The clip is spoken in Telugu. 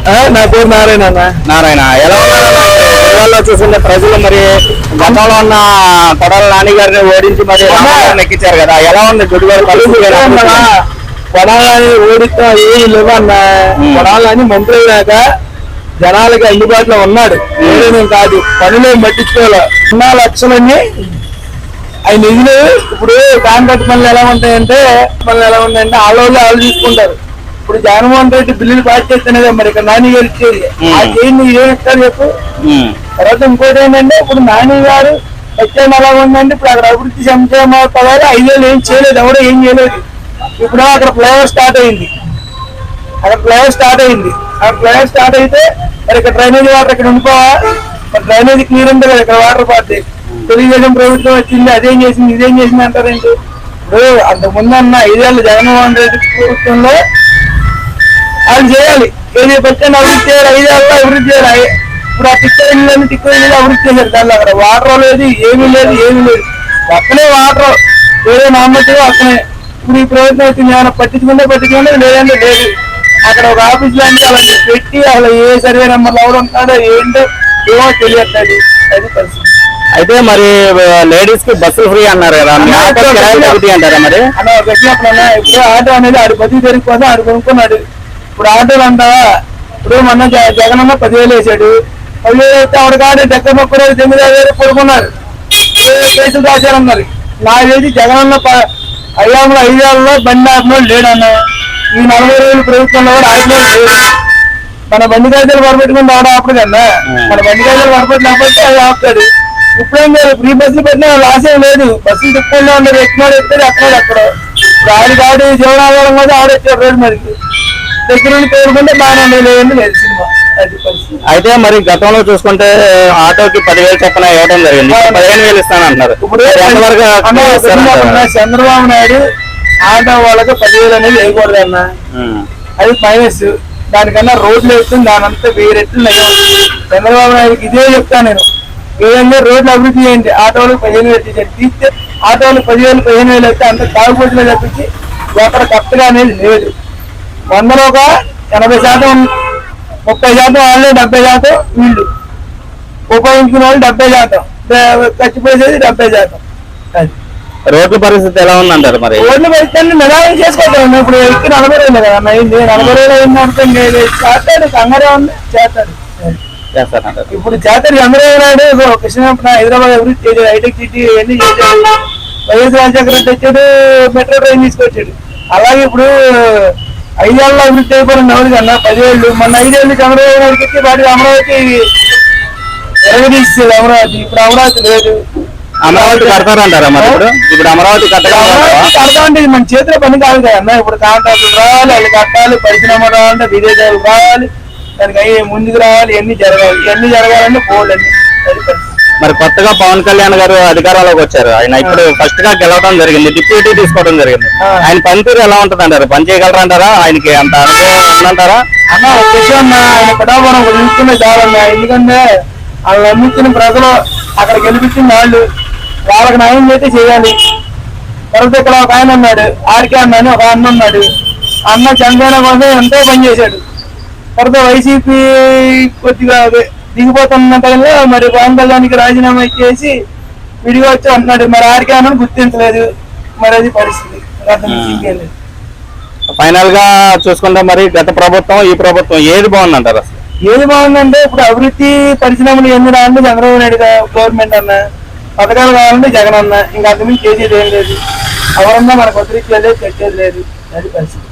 నా పేరు నారాయణ అన్న. నారాయణ, ఎలా ఉన్నారు చూస్తుంటే ప్రజలు? మరి గతంలో ఉన్న కొడాల నాని గారిని ఓడించి మరి ఎక్కించారు కదా, ఎలా ఉంది గుడివారి పరిస్థితి? కొడాలని ఓడిస్తా ఏమి లేవన్న. కొడాలని మంత్రి అయ్యాక జనాలకి అందుబాటులో ఉన్నాడు, ఏదేమేం కాదు. పనులు పట్టించుకోవాలి. 0 లక్షలన్నీ ఆయన నిధులు. ఇప్పుడు కాంట్రాక్ట్ పనులు ఎలా ఉంటాయంటే వాళ్ళు తీసుకుంటారు. ఇప్పుడు జగన్మోహన్ రెడ్డి బిల్లులు పాస్ చేస్తేనే మరి ఇక్కడ నాని గారు ఇచ్చేది. ఆ చేయండి ఏమి ఇస్తారు చెప్పు. తర్వాత ఇంకోటి ఏంటంటే, ఇప్పుడు నాని గారు వచ్చేది ఎలా ఉందంటే, ఇప్పుడు అక్కడ అభివృద్ధి సంక్షేమ పదాలు 5 ఏళ్ళు ఏం చేయలేదు, ఎవడో ఏం చేయలేదు. ఇప్పుడు అక్కడ ఫ్లైఓవర్ స్టార్ట్ అయింది. అక్కడ ఫ్లైఓవర్ స్టార్ట్ అయితే మరి ఇక్కడ డ్రైనేజీ వాటర్ ఇక్కడ ఉండిపోవా? డ్రైనేజీ క్లియర్ ఉంది కదా, ఇక్కడ వాటర్ పార్టీ. తెలుగుదేశం ప్రభుత్వం వచ్చింది, అదేం చేసింది ఇదేం చేసింది అంటారేంటి? ఇప్పుడు అంతకుముందు అన్న 5 ఏళ్ళు జగన్మోహన్ రెడ్డి ప్రభుత్వంలో వాళ్ళు చేయాలి, కేజీ పచ్చని అభివృద్ధి చేయాలి, 5 ఏళ్ళలో అభివృద్ధి చేయాలి. ఇప్పుడు ఆ టిక్కర్ అభివృద్ధి చేశారు. దానిలో అక్కడ వాటర్ లేదు, ఏమీ లేదు. పక్కనే వాటర్ వేరే నామతి అక్కనే. ఇప్పుడు ఈ ప్రభుత్వం వచ్చింది, ఏమైనా పట్టించుకుంటే లేదంటే లేదు. అక్కడ ఒక ఆఫీస్ లాంటి అలాంటి పెట్టి అసలు ఏ సర్వే నెంబర్లు ఎవరు ఉంటాడో ఏంటో ఏమో తెలియట్లేదు. అది పరిస్థితి. అయితే మరి లేడీస్ కి బస్సులు ఫ్రీ అన్నారు కదా, అంటారా మరి? అన్న పెట్టినప్పుడు ఇప్పుడు ఆటో అనేది ఆడి బతుకు పెరిగిపోతే ఆడు కొనుక్కున్నాడు. ఇప్పుడు ఆటోలు అంటావా? ఇప్పుడు మొన్న జగనన్న 10,000 వేసాడు. 10,000 వేస్తే ఆవిడ కాదు దగ్గర 9,000 పడుకున్నారు, కేసులు రాశారన్నారు. నాకు తెలిసి జగనన్న 5 ఏళ్ళలో బండి ఆపిన లేడన్న. ఈ 40 రోజుల ప్రభుత్వంలో కూడా ఆపిన లేదు. మన బండి కాగితాలు వరపెట్టుకుని రావడం అప్పుడు కన్నా, మన బండి కాగితాలు వరపెట్టినప్పటికీ అది ఆపుతాడు. ఇప్పుడేం లేదు, ఫ్రీ బస్సులు పెట్టినా లాసేం లేదు. బస్సులు తిప్పుకుంటూ ఉండదు, ఎక్కినాడు ఎక్కాడు అక్కడ. ఆడి జీవనాధారం కూడా ఆడొచ్చాడు రోడ్డు మీదకి. దగ్గర నుండి పేరుకుంటే బాగానే లేదండి లేదు సినిమా. అది పరిస్థితి. అయితే మరి గతంలో చూసుకుంటే ఆటోకి 10,000 చొప్పున ఇవ్వడం జరిగింది, 15,000 ఇస్తానంటున్నారు. ఇప్పుడు చంద్రబాబు నాయుడు ఆటో వాళ్ళకి 10,000 అనేది వేయకూడదు అన్న, అది మైనస్. దానికన్నా రోడ్లు వేస్తుంది, దానంతా 1000 రెట్లు నయం. చంద్రబాబు నాయుడుకి ఇదే చెప్తాను నేను, ఏదైనా రోడ్లు అభివృద్ధి చేయండి, ఆటోలకు 15,000 తీస్తే ఆటోలకు 15,000 అయితే అంత తాగుబోతులో తప్పించి ఎక్కడ కరెక్ట్గా అనేది లేదు. 100లో ఒక 80%, 30% వాళ్ళు, 70% వీళ్ళు ఉపయోగించుకునే వాళ్ళు 70%, ఖర్చుపోయేది 70%. రోడ్ల పరిస్థితి ఎలా ఉందంటారు మరి? రోడ్ల పరిస్థితి నిదానం చేసుకోవాలి. ఇప్పుడు ఎక్కి 40 రోజులు కదా అన్న అయింది, 40 రోజులు అయిందంటే చేస్తాడు, కంగారే ఉంది చేస్తాడు. ఇప్పుడు చేస్తాడు చంద్రబాబు నాయుడు. కృష్ణ హైదరాబాద్ అభివృద్ధి చేశాడు, హైటెక్ సిటీ ఇవన్నీ చేశాడు. వైఎస్ రాజశేఖర రెడ్డి వచ్చాడు, మెట్రో ట్రైన్ తీసుకొచ్చాడు. అలాగే ఇప్పుడు 5 ఏళ్ళలో అభివృద్ధి అయిపోయింది ఎవరు కన్నా 10 ఏళ్ళు. మొన్న 5 ఏళ్ళు చంద్రబాబు నాయుడుకి వచ్చి వాటి అమరావతి ఎరగదీసేది. అమరావతి ఇప్పుడు అమరావతి లేదు. అమరావతి కడతారంటారా మరి? ఇప్పుడు అమరావతి కడతామంటే ఇది మన చేతిలో పని కాదు కదా అన్న. ఇప్పుడు కాంట్రాక్టులు రావాలి, వాళ్ళు కట్టాలి, పరిశ్రమ రావాలంటే విదేశాలు రావాలి, దానికి అవి ముందుకు రావాలి, ఇవన్నీ జరగాలంటే పోలండి. మరి కొత్తగా పవన్ కళ్యాణ్ గారు అధికారంలోకి వచ్చారు. ఆయన ఇప్పుడు ఫస్ట్ గా గెలవడం జరిగింది, డిప్యూటీ తీసుకోవడం జరిగింది. ఆయన పనితీరు ఎలా ఉంటుంది అంటారు? పని చేయగలరంటారా? ఆయనకి అంత అనుభవం ఉందంటారా? అన్న ఒక విషయం, ఆయన పిఠాపురం నిలుచుకునే చాలన్నా. ఎందుకంటే వాళ్ళు నమ్మించిన ప్రజలు, అక్కడ గెలిపించిన వాళ్ళకి న్యాయం అయితే చేయాలి. తర్వాత ఇక్కడ ఒక ఆయన ఉన్నాడు, ఆర్కే అన్న అని ఒక అన్న ఉన్నాడు. అన్న చంద్రబాబు కోసం ఎంతో పనిచేశాడు. తర్వాత వైసీపీ కొద్దిగా దిగిపోతున్న టైంలో మరి పవన్ కళ్యాణ్కి రాజీనామా చేసి విడిగా వచ్చి అంటున్నాడు. మరి ఆర్కే అన్న గుర్తించలేదు. మరి అది పరిస్థితి. ఫైనల్ గా చూసుకుంటే మరి గత ప్రభుత్వం, ఈ ప్రభుత్వం ఏది బాగుందంటారు? అసలు ఏది బాగుందంటే, ఇప్పుడు అభివృద్ధి పరిశ్రమలు ఎన్ని రావాలంటే చంద్రబాబు నాయుడు గవర్నమెంట్ అన్న, పథకాలు కావాలంటే జగన్ అన్న. ఇంకా అంతకుమించి చేసేది ఏం లేదు. ఎవరన్నా మనకు ఒత్తిడి లేదు, తెచ్చేది లేదు. అది పరిస్థితి.